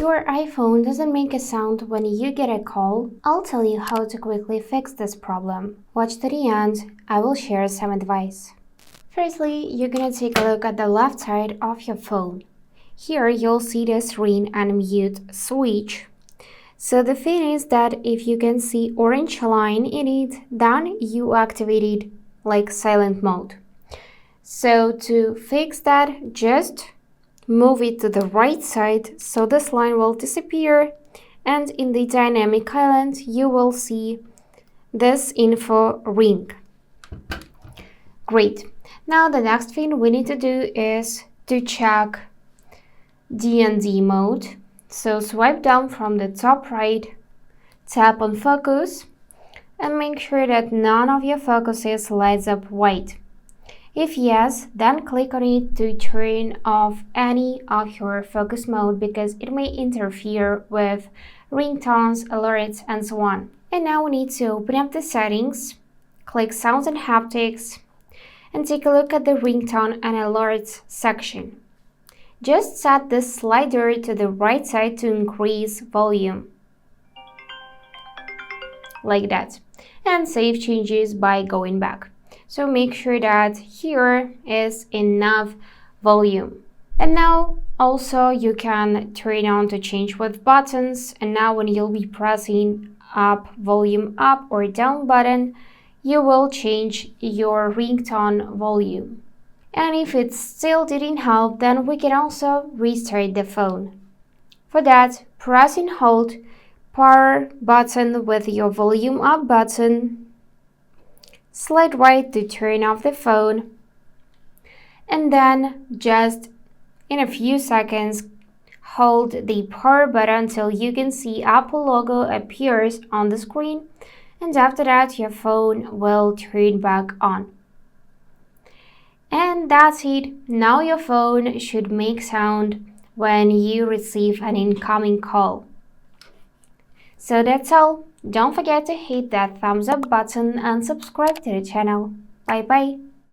Your iPhone doesn't make a sound when you get a call? I'll tell you how to quickly fix this problem. Watch to the end, I will share some advice. Firstly, you're gonna take a look at the left side of your phone. Here you'll see this ring and mute switch. So the thing is that if you can see orange line in it, then you activated like silent mode. So to fix that, just move it to the right side so this line will disappear, and in the dynamic island you will see this info ring. Great. Now the next thing we need to do is to check D&D mode. So swipe down from the top right, tap on focus, and make sure that none of your focuses lights up white. If yes, then click on it to turn off any of your focus mode because it may interfere with ringtones, alerts, and so on. And now we need to open up the settings, click Sounds and Haptics, and take a look at the ringtone and alerts section. Just set the slider to the right side to increase volume, like that, and save changes by going back. So make sure that here is enough volume. And now also you can turn on to change with buttons, and now when you'll be pressing volume up or down button, you will change your ringtone volume. And if it still didn't help, then we can also restart the phone. For that, press and hold power button with your volume up button, slide right to turn off the phone, and then just in a few seconds hold the power button until you can see Apple logo appears on the screen, and after that your phone will turn back on. And that's it. Now your phone should make sound when you receive an incoming call. So that's all. Don't forget to hit that thumbs up button and subscribe to the channel. Bye bye.